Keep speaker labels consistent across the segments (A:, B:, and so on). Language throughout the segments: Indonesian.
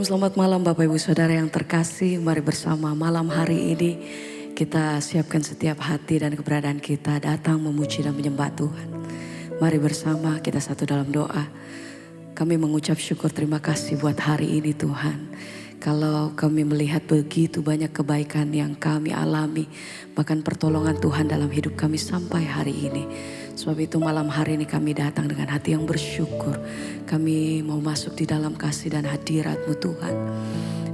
A: Shalom, selamat malam Bapak Ibu Saudara yang terkasih. Mari bersama malam hari ini kita siapkan setiap hati dan keberadaan kita datang memuji dan menyembah Tuhan. Mari bersama kita satu dalam doa. Kami mengucap syukur terima kasih buat hari ini Tuhan. Kalau kami melihat begitu banyak kebaikan yang kami alami, bahkan pertolongan Tuhan dalam hidup kami sampai hari ini. Sebab itu malam hari ini kami datang dengan hati yang bersyukur. Kami mau masuk di dalam kasih dan hadirat-Mu Tuhan.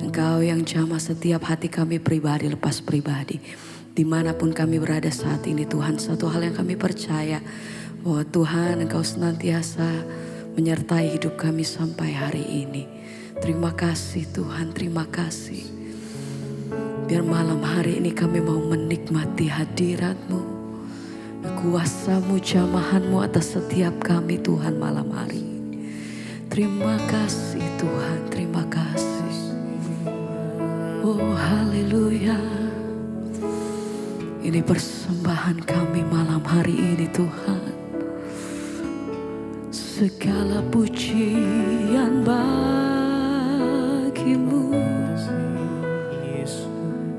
A: Engkau yang jamah setiap hati kami pribadi lepas pribadi. Dimanapun kami berada saat ini Tuhan, satu hal yang kami percaya bahwa Tuhan Engkau senantiasa menyertai hidup kami sampai hari ini. Terima kasih Tuhan, terima kasih. Biar malam hari ini kami mau menikmati hadirat-Mu, kuasa-Mu, jamahan-Mu atas setiap kami Tuhan malam hari ini. Terima kasih Tuhan, terima kasih. Oh haleluya. Ini persembahan kami malam hari ini Tuhan. Segala pujian bagimu.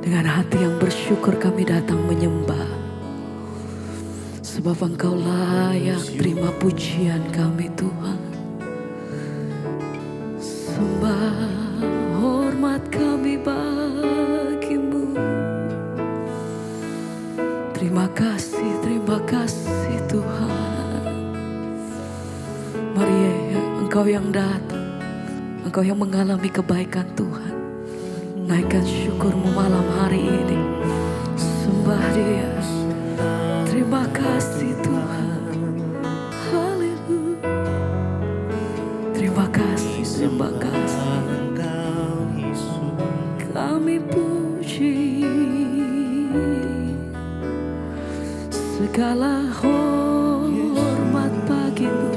A: Dengan hati yang bersyukur kami datang menyembah. Sebab Engkau layak terima pujian kami Tuhan. Sembah hormat kami bagimu. Terima kasih Tuhan. Mari Engkau yang datang, Engkau yang mengalami kebaikan Tuhan. Naikkan syukur-Mu malam hari ini. Sembah Dia. Terima kasih Tuhan. Haleluya. Terima kasih, terima kasih. Kami puji. Segala hormat bagimu.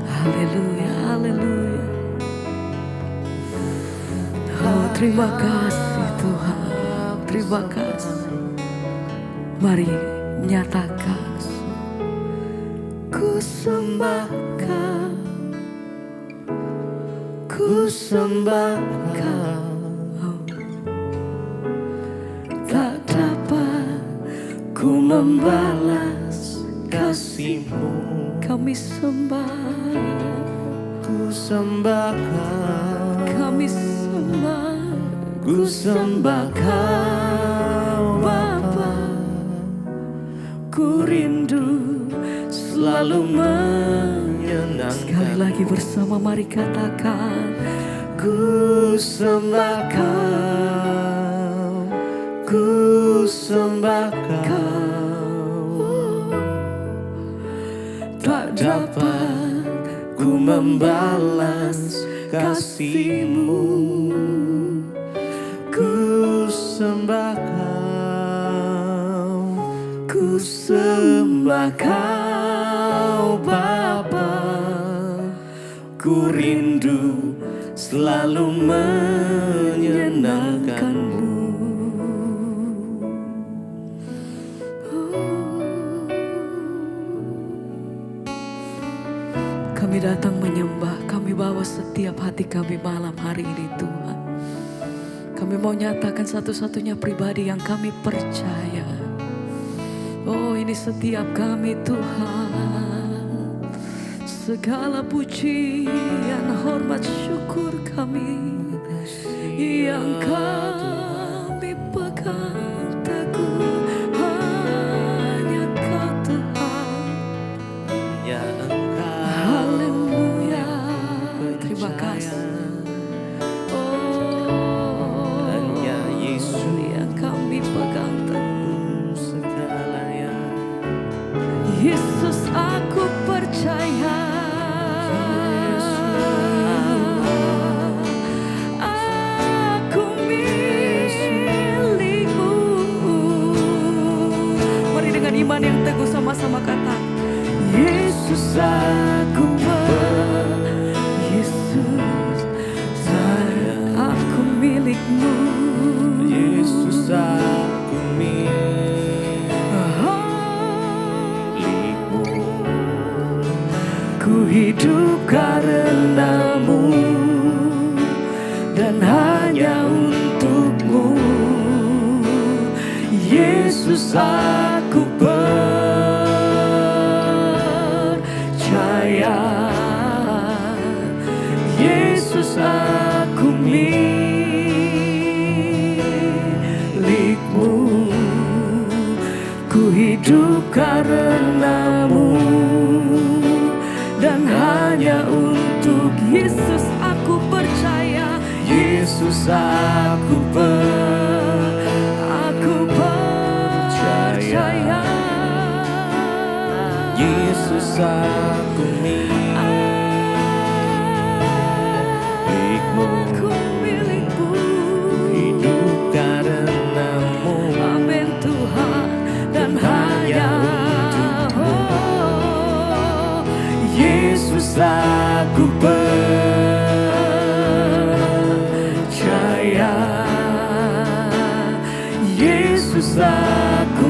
A: Haleluya, haleluya. Oh terima kasih Tuhan. Terima kasih. Mari nyatakan. Ku sembah Kau, ku sembah Kau. Tak dapat ku membalas kasih-Mu. Kami sembah, ku sembah Kau. Kami sembah, ku sembah Kau Bapa. Ku rindu selalu menyenangkan. Sekali lagi bersama mari katakan. Ku sembah Kau, ku sembah Kau. Tak dapat ku membalas kasih-Mu. Ku sembah Kau, ku sembah Kau Bapa. Ku rindu selalu menyenangkan-Mu. Kami datang menyembah, kami bawa setiap hati kami malam hari ini Tuhan. Kami mau nyatakan satu-satunya pribadi yang kami percaya. Oh ini setiap kami Tuhan. Segala pujian, hormat, syukur kami yang kami pegang teguh. Hanya Kau Tuhan. Ya Engkau. Haleluya. Terima kasih. Oh hanya Yesus yang kami pegang teguh. Segalanya Yesus aku percaya. Iman yang teguh sama-sama kata Yesus aku Yesus aku milik-Mu. Yesus aku milik-Mu. Ku hidup karena-Mu. dan hanya untuk-Mu. Yesus, aku percaya. Yesus, aku milik-Mu. Ku hidup karena-Mu dan hanya untuk Yesus aku percaya. Yesus, aku percaya.
B: Yesus, aku milik-Mu. Hidup karena-Mu.
A: Amin Tuhan. Dan hanya untuk-Mu. Yesus, aku percaya. Yesus, aku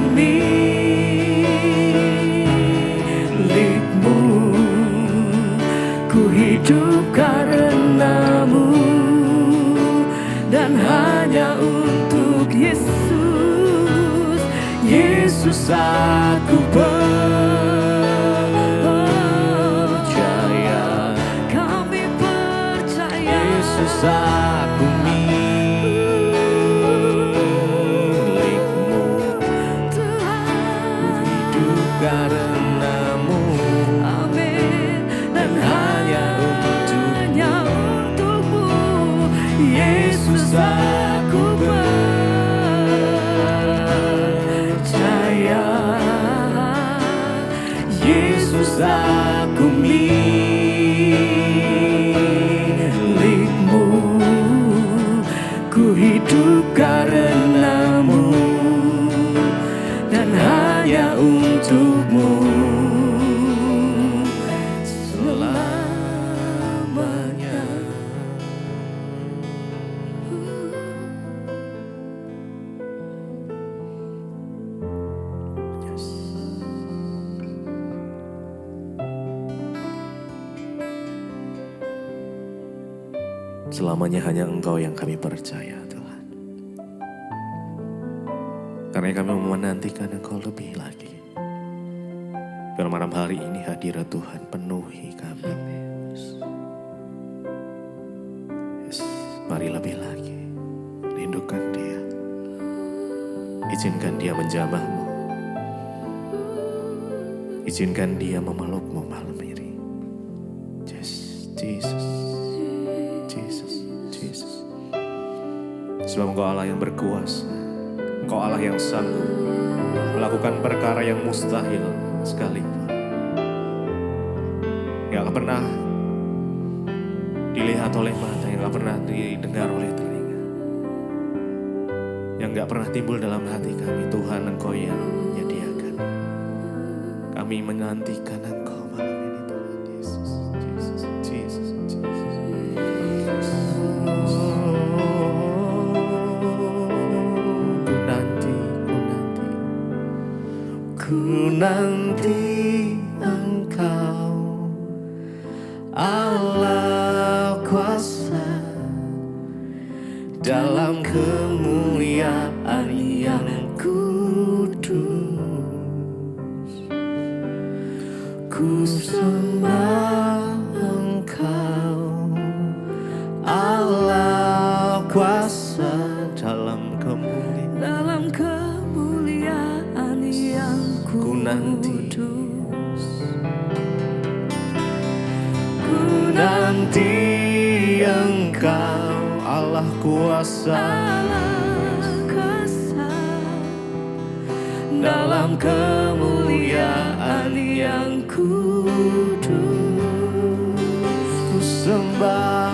A: milik-Mu. Ku hidup karena-Mu dan hanya untuk Yesus. Yesus, aku percaya. Kami percaya.
B: Yesus, aku milik-Mu.
A: Tuhan,
B: Hidup karena-Mu.
A: amin. Dan hanya untuk-Mu. Yesus, aku percaya. Yesus, aku milik-Mu. Ku hidup karena-Mu dan hanya untuk-Mu selamanya.
B: Selamanya hanya Engkau yang kami percaya, Tuhan. Karena kami menantikan Engkau lebih lagi. Biar malam hari ini hadirat Tuhan penuhi kami. Yes, mari lebih lagi. Rindukan Dia. Izinkan Dia menjamah-Mu. Izinkan Dia memeluk-Mu malam ini. Yes, Jesus. Sebab Engkau Allah yang berkuasa. Engkau Allah yang sanggup melakukan perkara yang mustahil sekalipun. Yang gak pernah dilihat oleh mata, yang gak pernah didengar oleh telinga. Yang gak pernah timbul dalam hati kami. Tuhan, Engkau yang menyediakan. Kami menantikan Engkau malam ini, Tuhan Yesus.
A: Ku nanti Engkau, Allah kuasa, dalam kemuliaan yang kudus. Ku sembah Engkau, Allah kuasa,
B: Dalam kemuliaan
A: yang
B: ku nanti.
A: Ku nanti Engkau,
B: Allah kuasa,
A: dalam kemuliaan yang kudus.
B: ku sembah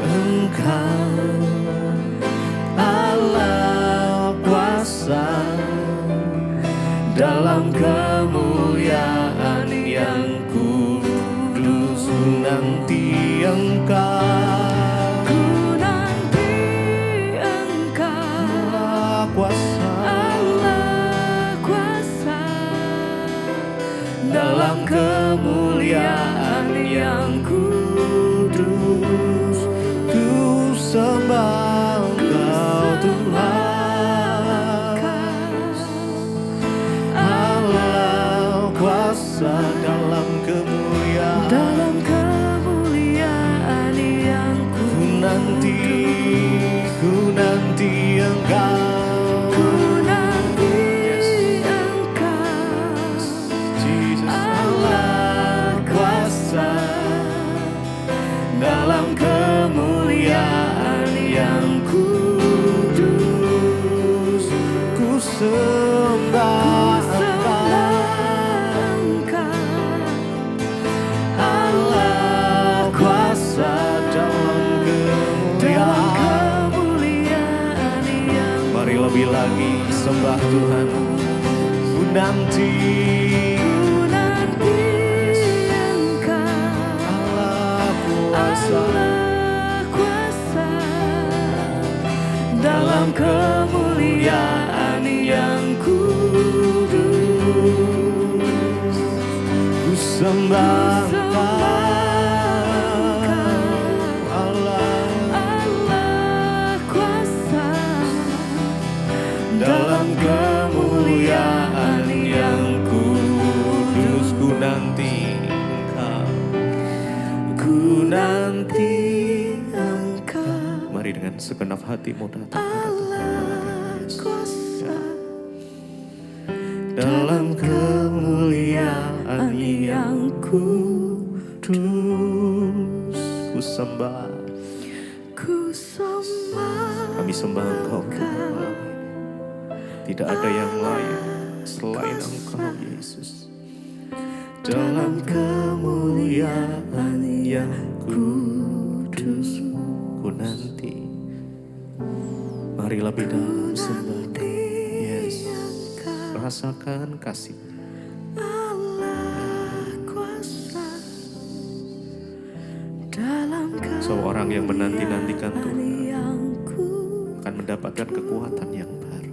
B: Engkau,
A: Allah kuasa, dalam kemuliaan yang kudus.
B: nanti Engkau,
A: Ku nanti Engkau,
B: Allah kuasa,
A: Allah kuasa, dalam kemuliaan yang kudus.
B: kuasa dalam kemuliaan.
A: Dalam kemuliaan yang
B: Ku nanti Engkau.
A: Ku nanti Engkau,
B: Jesus, Allah kuasa dalam kemuliaan yang kudus. Ku sembah
A: Engkau,
B: Allah kuasa dalam
A: kemuliaan yang
B: Mari lebih lagi sembah Tuhan. Ku nanti
A: Engkau,
B: Allah kuasa
A: Allah kuasa dalam kemuliaan yang kudus.
B: ku sembah Allah
A: Allah kuasa
B: dalam kemuliaan yang kudus. Ku nanti Engkau. Ku nanti
A: Engkau,
B: Mari dengan segenap hatimu datang pada Tuhan.
A: Allah kuasa
B: Dalam kemuliaan yang kudus. Ku sembah,
A: ku sembah
B: kami sembah Engkau Tuhan. Tidak ada yang lain selain Engkau Yesus. Dalam kemuliaan yang kudus. Ku nanti. Mari lebih dalam sembah. Yes. Rasakan kasih.
A: Allah kuasa dalam
B: Seorang yang menanti-nantikan Tuhan
A: yang
B: akan mendapatkan kekuatan yang baru.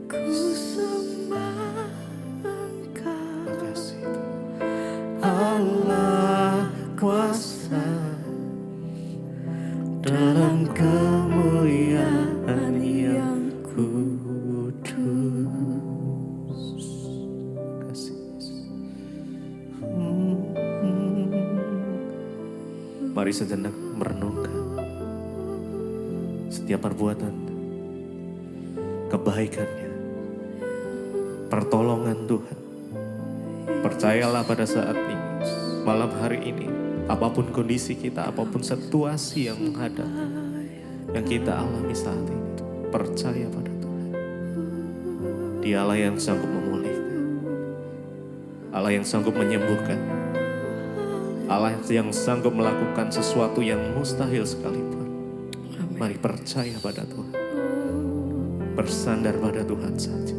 A: ku sembah Engkau,
B: Makasih Allah kuasa dalam kemuliaan yang kudus. Makasih Yesus. Mari sejenak merenungkan setiap perbuatan, kebaikannya, pertolongan Tuhan. Percayalah pada saat ini, malam hari ini, apapun kondisi kita, apapun situasi yang menghadap, yang kita alami saat ini, percaya pada Tuhan. Dialah yang sanggup memulihkan, Allah yang sanggup menyembuhkan, Allah yang sanggup melakukan sesuatu yang mustahil sekalipun. Mari percaya pada Tuhan, bersandar pada Tuhan saja.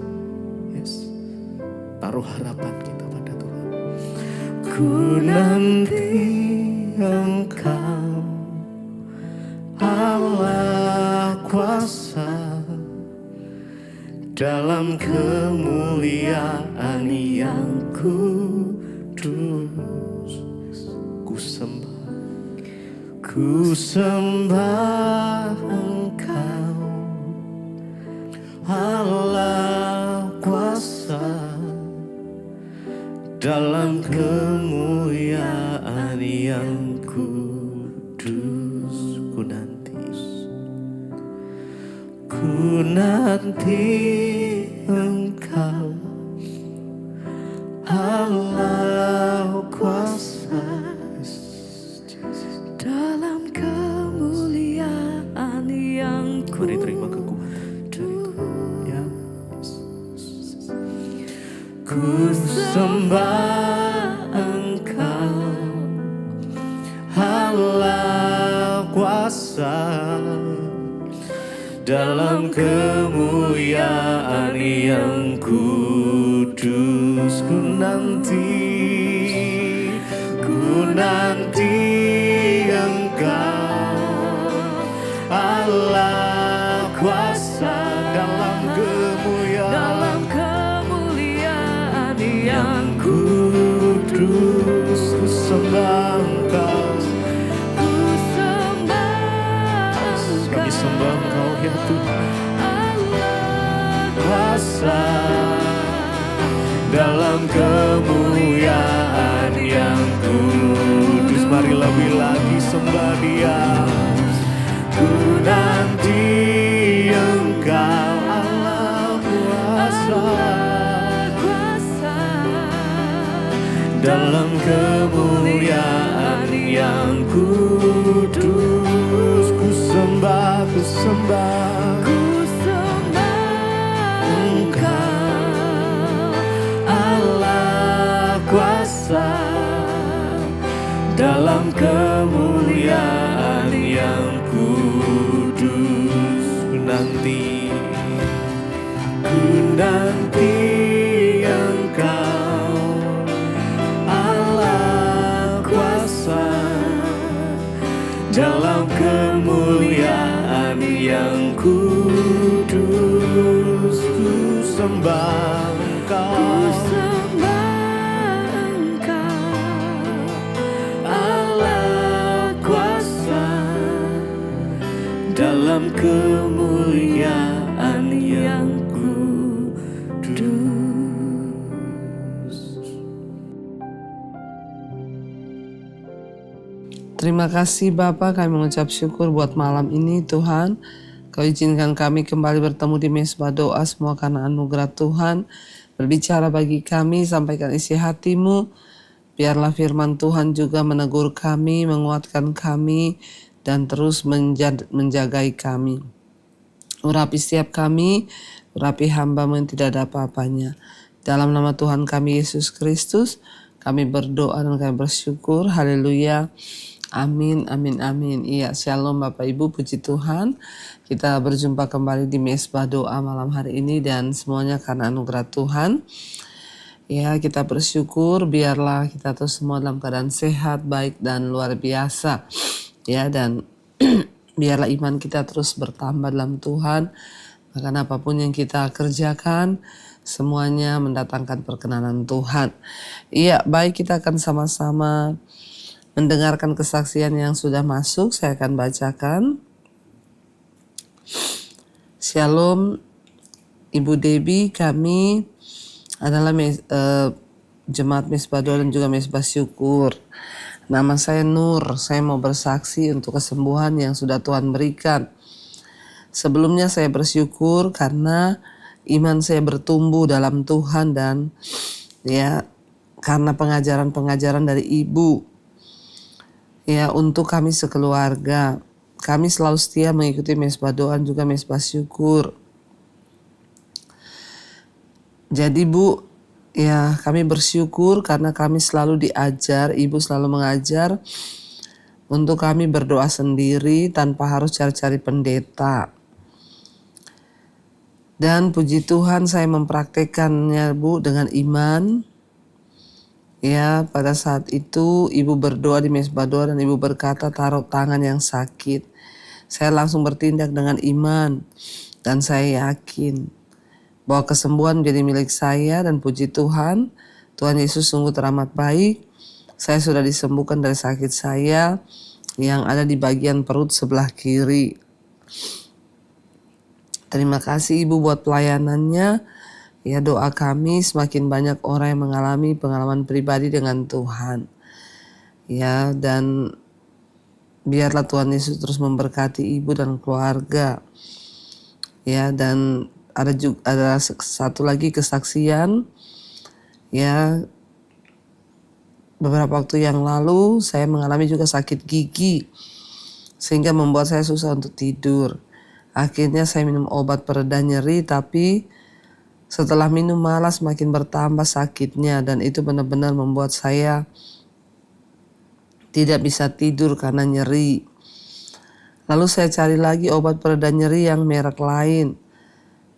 B: Yes, taruh harapan kita pada Tuhan. Ku nanti Engkau, Allah kuasa dalam kemuliaan yang kudus. Ku sembah Engkau, Allah kuasa dalam kemuliaan yang kudus. Ku nanti Engkau, Allah kuasa
A: dalam kemuliaan yang
B: Mari terima kekuatan dari Tuhan. Ya. Ku sembah Engkau, Allah kuasa dalam kemuliaan yang kudus. Ku nanti Engkau, Allah kuasa dalam kemuliaan yang kudus. Ku sembah Engkau, kami sembah Engkau ya Tuhan. Kuasa dalam kemuliaan yang kudus. Mari lebih lagi sembah Dia. Ku nanti Engkau Allah kuasa dalam kemuliaan yang kudus. Ku sembah Engkau Allah kuasa dalam kemuliaan yang kudus. Ku nanti Engkau Allah kuasa dalam kemuliaan yang kudus. Ku sembah Engkau Allah kuasa dalam kemuliaan yang kudus.
C: Terima kasih Bapa, kami mengucap syukur buat malam ini Tuhan. Kau izinkan kami kembali bertemu di mezbah doa, semua karena anugerah Tuhan. Berbicara bagi kami, sampaikan isi hati-Mu. Biarlah firman Tuhan juga menegur kami, menguatkan kami, dan terus menjagai kami. Urapi setiap kami, urapi hamba-Mu yang tidak ada apa-apanya. Dalam nama Tuhan kami Yesus Kristus, kami berdoa dan kami bersyukur. Haleluya. Amin, amin, amin. Iya, shalom Bapak Ibu, puji Tuhan. Kita berjumpa kembali di mezbah doa malam hari ini dan semuanya karena anugerah Tuhan. Ya, kita bersyukur biarlah kita terus semua dalam keadaan sehat, baik dan luar biasa. Ya, dan biarlah iman kita terus bertambah dalam Tuhan. Bahkan apapun yang kita kerjakan, semuanya mendatangkan perkenanan Tuhan. Iya, baik, kita akan sama-sama mendengarkan kesaksian yang sudah masuk. Saya akan bacakan. Shalom Ibu Debbie, kami adalah jemaat mezbah doa dan juga mezbah syukur. Nama saya Nur, saya mau bersaksi untuk kesembuhan yang sudah Tuhan berikan. Sebelumnya saya bersyukur karena iman saya bertumbuh dalam Tuhan dan ya karena pengajaran-pengajaran dari Ibu. Ya, untuk kami sekeluarga, kami selalu setia mengikuti mezbah doa dan juga mezbah syukur. Jadi Bu, ya kami bersyukur karena kami selalu diajar, Ibu selalu mengajar untuk kami berdoa sendiri tanpa harus cari-cari pendeta. Dan puji Tuhan saya mempraktekannya Bu dengan iman. Ya, pada saat itu Ibu berdoa di mezbah doa dan Ibu berkata taruh tangan yang sakit. Saya langsung bertindak dengan iman dan saya yakin bahwa kesembuhan menjadi milik saya dan puji Tuhan. Tuhan Yesus sungguh teramat baik. Saya sudah disembuhkan dari sakit saya yang ada di bagian perut sebelah kiri. Terima kasih Ibu buat pelayanannya. Ya, doa kami semakin banyak orang yang mengalami pengalaman pribadi dengan Tuhan. Ya, dan biarlah Tuhan Yesus terus memberkati Ibu dan keluarga. Ya, dan ada satu lagi kesaksian. Ya, beberapa waktu yang lalu saya mengalami juga sakit gigi sehingga membuat saya susah untuk tidur. Akhirnya saya minum obat pereda nyeri, tapi setelah minum malah semakin bertambah sakitnya dan itu benar-benar membuat saya tidak bisa tidur karena nyeri. Lalu saya cari lagi obat pereda nyeri yang merek lain.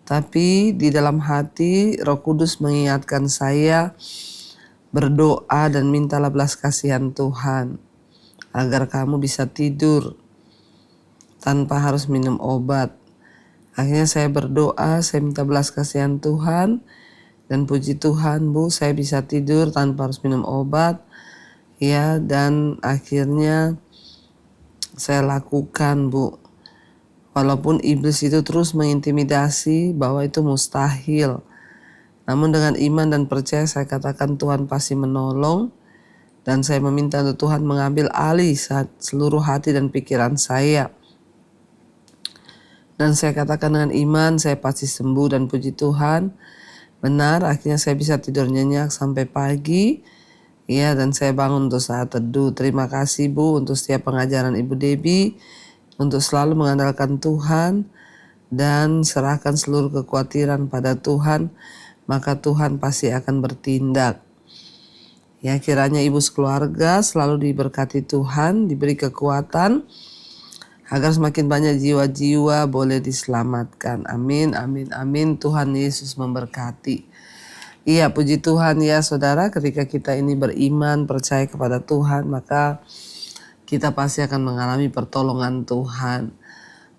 C: Tapi di dalam hati Roh Kudus mengingatkan saya berdoa dan mintalah belas kasihan Tuhan agar kamu bisa tidur tanpa harus minum obat. Akhirnya saya berdoa, saya minta belas kasihan Tuhan dan puji Tuhan Bu, saya bisa tidur tanpa harus minum obat. Ya, dan akhirnya saya lakukan Bu. Walaupun iblis itu terus mengintimidasi bahwa itu mustahil. Namun dengan iman dan percaya saya katakan Tuhan pasti menolong. Dan saya meminta untuk Tuhan mengambil alih seluruh hati dan pikiran saya. Dan saya katakan dengan iman saya pasti sembuh, dan puji Tuhan. Benar, akhirnya saya bisa tidur nyenyak sampai pagi. Ya, dan saya bangun untuk saat teduh. Terima kasih Bu untuk setiap pengajaran Ibu Debbie. Untuk selalu mengandalkan Tuhan dan serahkan seluruh kekhawatiran pada Tuhan. Maka Tuhan pasti akan bertindak. Ya, kiranya ibu sekeluarga selalu diberkati Tuhan, diberi kekuatan agar semakin banyak jiwa-jiwa boleh diselamatkan. Amin, amin, amin. Tuhan Yesus memberkati. Iya, puji Tuhan ya saudara, ketika kita ini beriman, percaya kepada Tuhan, maka kita pasti akan mengalami pertolongan Tuhan.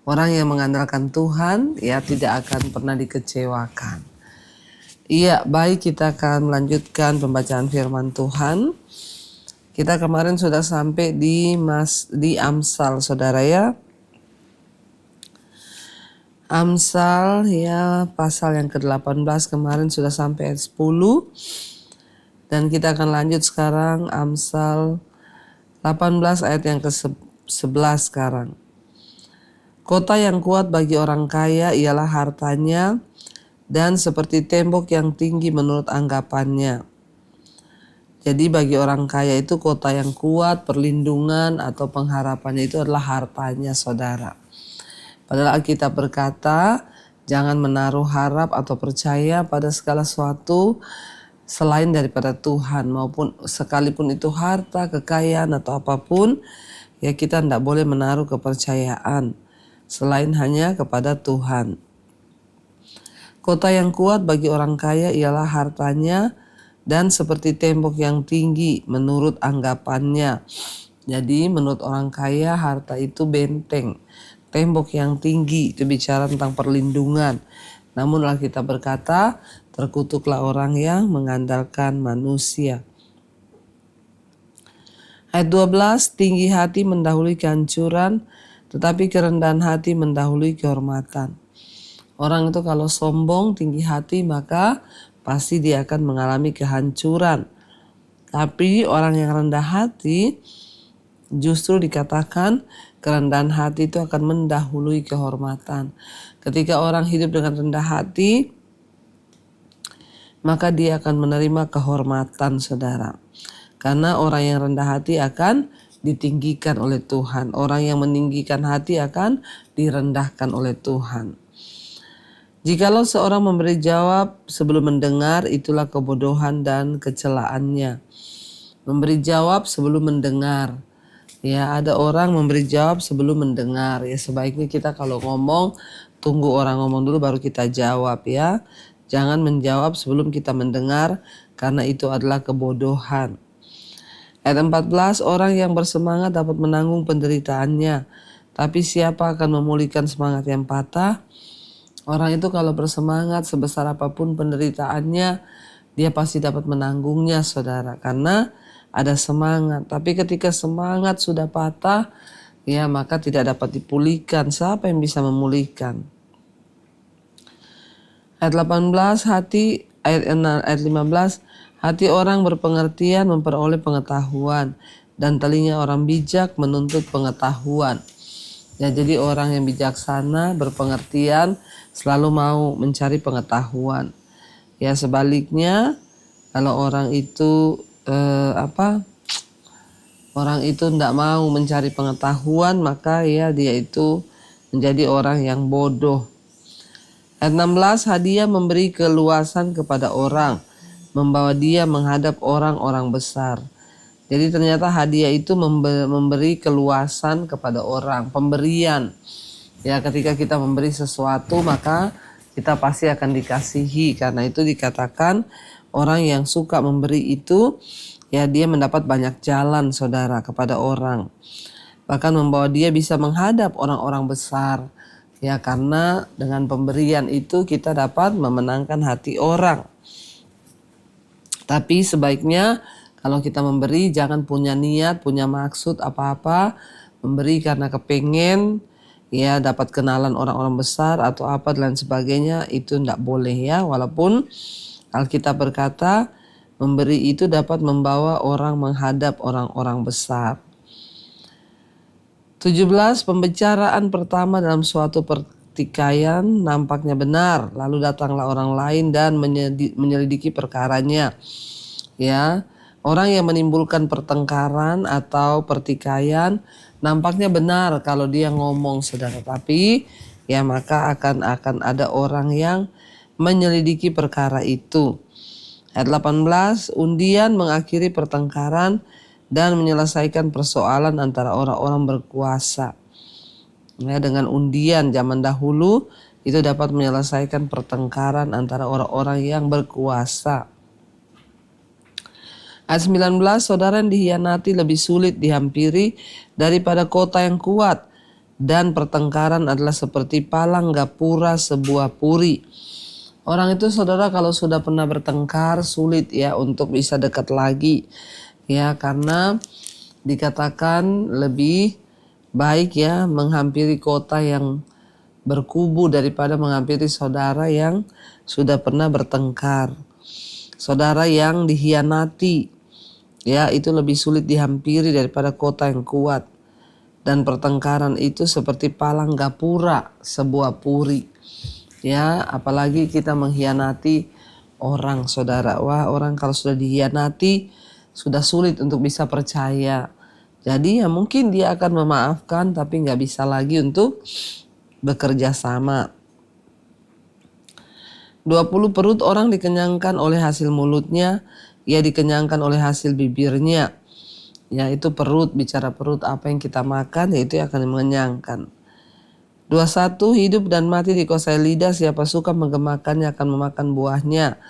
C: Orang yang mengandalkan Tuhan ya tidak akan pernah dikecewakan. Iya, baik, kita akan melanjutkan pembacaan firman Tuhan. Kita kemarin sudah sampai di Amsal, saudara ya. Amsal ya, pasal yang ke-18 kemarin sudah sampai ayat 10. Dan kita akan lanjut sekarang Amsal 18 ayat yang ke-11 sekarang. Kota yang kuat bagi orang kaya ialah hartanya, dan seperti tembok yang tinggi menurut anggapannya. Jadi bagi orang kaya itu kota yang kuat, perlindungan atau pengharapannya itu adalah hartanya, saudara. Padahal Alkitab berkata, jangan menaruh harap atau percaya pada segala sesuatu selain daripada Tuhan, maupun sekalipun itu harta, kekayaan atau apapun, ya kita tidak boleh menaruh kepercayaan selain hanya kepada Tuhan. Kota yang kuat bagi orang kaya ialah hartanya, dan seperti tembok yang tinggi menurut anggapannya. Jadi menurut orang kaya harta itu benteng, tembok yang tinggi itu bicara tentang perlindungan. Namun Alkitab berkata, terkutuklah orang yang mengandalkan manusia. Ayat 12, tinggi hati mendahului kehancuran, tetapi kerendahan hati mendahului kehormatan. Orang itu kalau sombong, tinggi hati, maka pasti dia akan mengalami kehancuran. Tapi orang yang rendah hati justru dikatakan kerendahan hati itu akan mendahului kehormatan. Ketika orang hidup dengan rendah hati, maka dia akan menerima kehormatan, saudara. Karena orang yang rendah hati akan ditinggikan oleh Tuhan. Orang yang meninggikan hati akan direndahkan oleh Tuhan. Jikalau seorang memberi jawab sebelum mendengar, itulah kebodohan dan kecelaannya. Memberi jawab sebelum mendengar. Ya, ada orang memberi jawab sebelum mendengar. Ya, sebaiknya kita kalau ngomong, tunggu orang ngomong dulu baru kita jawab ya. Jangan menjawab sebelum kita mendengar, karena itu adalah kebodohan. Ayat 14, orang yang bersemangat dapat menanggung penderitaannya, tapi siapa akan memulihkan semangat yang patah? Orang itu kalau bersemangat sebesar apapun penderitaannya, dia pasti dapat menanggungnya, saudara, karena ada semangat. Tapi ketika semangat sudah patah, ya maka tidak dapat dipulihkan. Siapa yang bisa memulihkan? Ayat 18, ayat 15, hati orang berpengertian memperoleh pengetahuan, dan telinga orang bijak menuntut pengetahuan. Ya, jadi orang yang bijaksana, berpengertian, selalu mau mencari pengetahuan. Ya, sebaliknya kalau orang itu orang itu tidak mau mencari pengetahuan, maka ya dia itu menjadi orang yang bodoh. Ayat 16, hadiah memberi keluasan kepada orang, membawa dia menghadap orang-orang besar. Jadi ternyata hadiah itu memberi keluasan kepada orang, pemberian. Ya, ketika kita memberi sesuatu maka kita pasti akan dikasihi. Karena itu dikatakan orang yang suka memberi itu ya dia mendapat banyak jalan, saudara, kepada orang. Bahkan membawa dia bisa menghadap orang-orang besar. Ya, karena dengan pemberian itu kita dapat memenangkan hati orang. Tapi sebaiknya kalau kita memberi jangan punya niat, punya maksud apa-apa. Memberi karena kepengen ya dapat kenalan orang-orang besar atau apa dan sebagainya, itu tidak boleh ya. Walaupun Alkitab berkata, memberi itu dapat membawa orang menghadap orang-orang besar. 17. Pembicaraan pertama dalam suatu pertikaian nampaknya benar, lalu datanglah orang lain dan menyelidiki perkaranya. Ya, orang yang menimbulkan pertengkaran atau pertikaian nampaknya benar kalau dia ngomong, saudara, tapi ya maka akan ada orang yang menyelidiki perkara itu. Ayat 18, undian mengakhiri pertengkaran dan menyelesaikan persoalan antara orang-orang berkuasa. Ya, dengan undian zaman dahulu itu dapat menyelesaikan pertengkaran antara orang-orang yang berkuasa. Ayat 19, saudara yang dihianati lebih sulit dihampiri daripada kota yang kuat, dan pertengkaran adalah seperti palang gapura sebuah puri. Orang itu, saudara, kalau sudah pernah bertengkar sulit ya untuk bisa dekat lagi. Ya, karena dikatakan lebih baik ya menghampiri kota yang berkubu daripada menghampiri saudara yang sudah pernah bertengkar. Saudara yang dihianati, ya, itu lebih sulit dihampiri daripada kota yang kuat. Dan pertengkaran itu seperti palang gapura sebuah puri. Ya, apalagi kita mengkhianati orang, saudara. Wah, orang kalau sudah dihianati sudah sulit untuk bisa percaya. Jadi ya mungkin dia akan memaafkan tapi nggak bisa lagi untuk bekerja sama. 20, perut orang dikenyangkan oleh hasil mulutnya, ia dikenyangkan oleh hasil bibirnya. Ya, itu perut, bicara perut, apa yang kita makan ya itu akan mengenyangkan. 21, hidup dan mati dikuasai lidah, siapa suka menggemakannya akan memakan buahnya.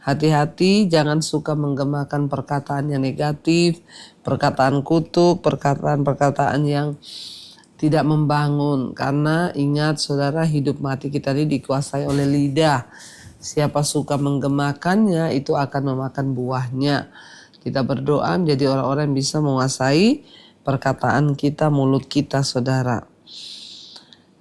C: Hati-hati, jangan suka menggemakan perkataan yang negatif, perkataan kutuk, perkataan-perkataan yang tidak membangun. Karena ingat, saudara, hidup mati kita ini dikuasai oleh lidah. Siapa suka menggemakannya itu akan memakan buahnya. Kita berdoa menjadi orang-orang yang bisa menguasai perkataan kita, mulut kita, saudara.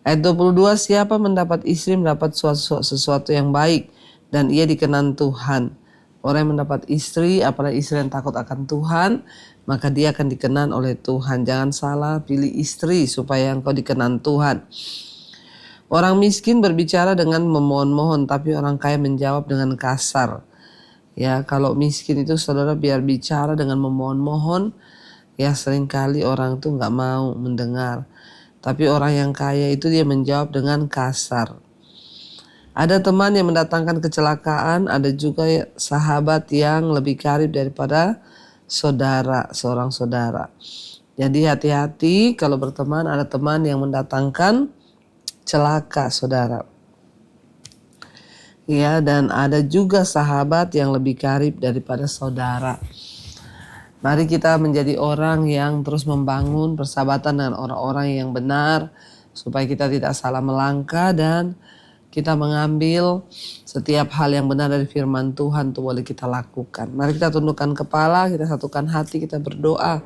C: Ayat 22, siapa mendapat istri mendapat sesuatu yang baik dan ia dikenan Tuhan. Orang yang mendapat istri, apalagi istri yang takut akan Tuhan, maka dia akan dikenan oleh Tuhan. Jangan salah pilih istri supaya engkau dikenan Tuhan. Orang miskin berbicara dengan memohon-mohon, tapi orang kaya menjawab dengan kasar. Ya, kalau miskin itu, saudara, biar bicara dengan memohon-mohon, ya seringkali orang tuh nggak mau mendengar. Tapi orang yang kaya itu dia menjawab dengan kasar. Ada teman yang mendatangkan kecelakaan, ada juga sahabat yang lebih karib daripada saudara, seorang saudara. Jadi hati-hati kalau berteman, ada teman yang mendatangkan celaka, saudara. Ya, dan ada juga sahabat yang lebih karib daripada saudara. Mari kita menjadi orang yang terus membangun persahabatan dengan orang-orang yang benar, supaya kita tidak salah melangkah dan kita mengambil setiap hal yang benar dari firman Tuhan itu boleh kita lakukan. Mari kita tundukkan kepala, kita satukan hati, kita berdoa.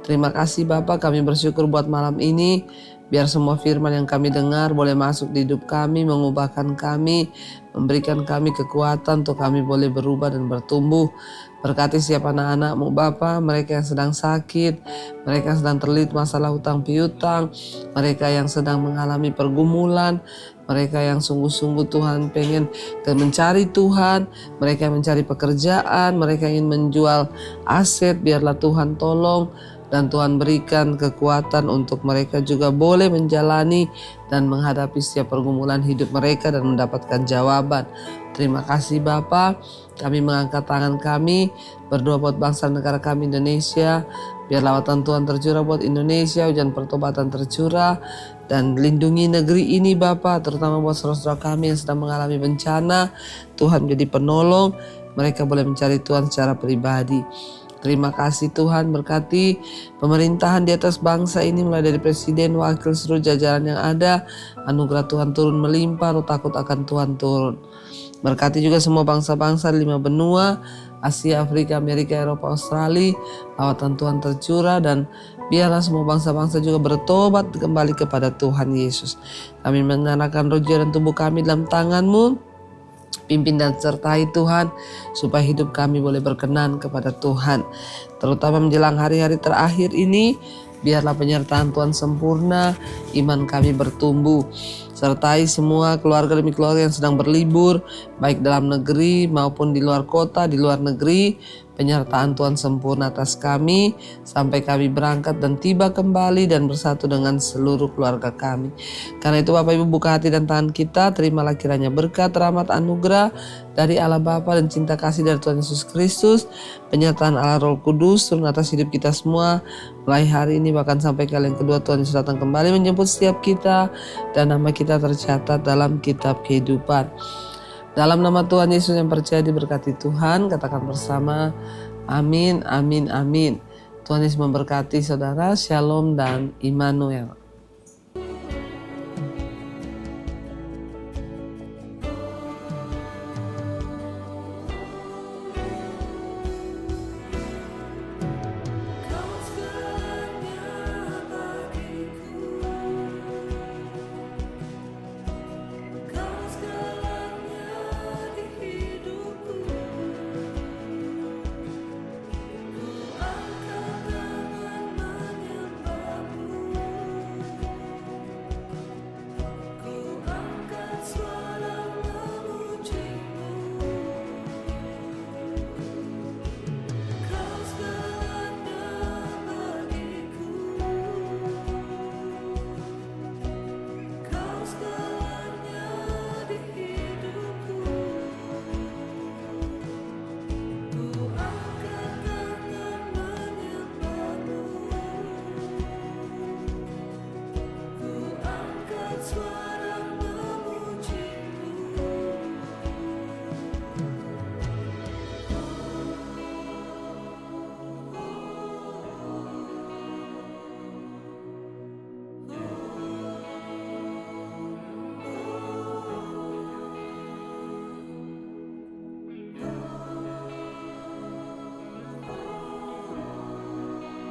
C: Terima kasih Bapa, kami bersyukur buat malam ini. Biar semua firman yang kami dengar boleh masuk di hidup kami, mengubahkan kami, memberikan kami kekuatan untuk kami boleh berubah dan bertumbuh. Berkati setiap anak-anak-Mu Bapa, mereka yang sedang sakit, mereka yang sedang terlilit masalah hutang piutang, mereka yang sedang mengalami pergumulan, mereka yang sungguh-sungguh Tuhan pengen mencari Tuhan, mereka yang mencari pekerjaan, mereka yang ingin menjual aset, biarlah Tuhan tolong. Dan Tuhan berikan kekuatan untuk mereka juga boleh menjalani dan menghadapi setiap pergumulan hidup mereka dan mendapatkan jawaban. Terima kasih Bapa, kami mengangkat tangan kami, berdoa buat bangsa negara kami Indonesia. Biar lawatan Tuhan tercurah buat Indonesia, hujan pertobatan tercurah. Dan lindungi negeri ini Bapa, terutama buat saudara-saudara kami yang sedang mengalami bencana. Tuhan menjadi penolong, mereka boleh mencari Tuhan secara pribadi. Terima kasih Tuhan, berkati pemerintahan di atas bangsa ini mulai dari presiden, wakil, seluruh jajaran yang ada. Anugerah Tuhan turun melimpah, roh takut akan Tuhan turun. Berkati juga semua bangsa-bangsa di 5 benua, Asia, Afrika, Amerika, Eropa, Australia. Lawatan Tuhan tercurah dan biarlah semua bangsa-bangsa juga bertobat kembali kepada Tuhan Yesus. Kami menyerahkan roh, jiwa dan tubuh kami dalam tangan-Mu. Pimpin dan sertai Tuhan, supaya hidup kami boleh berkenan kepada Tuhan. Terutama menjelang hari-hari terakhir ini, biarlah penyertaan Tuhan sempurna, iman kami bertumbuh. Sertai semua keluarga demi keluarga yang sedang berlibur, baik dalam negeri maupun di luar kota, di luar negeri. Penyertaan Tuhan sempurna atas kami, sampai kami berangkat dan tiba kembali dan bersatu dengan seluruh keluarga kami. Karena itu Bapak Ibu, buka hati dan tangan kita, terimalah kiranya berkat, rahmat, anugerah dari Allah Bapa dan cinta kasih dari Tuhan Yesus Kristus, penyertaan Allah Roh Kudus turun atas hidup kita semua, mulai hari ini bahkan sampai kali yang kedua Tuhan Yesus datang kembali menjemput setiap kita, dan nama kita tercatat dalam kitab kehidupan. Dalam nama Tuhan Yesus yang percaya diberkati Tuhan, katakan bersama, amin, amin, amin. Tuhan Yesus memberkati saudara, shalom dan Immanuel.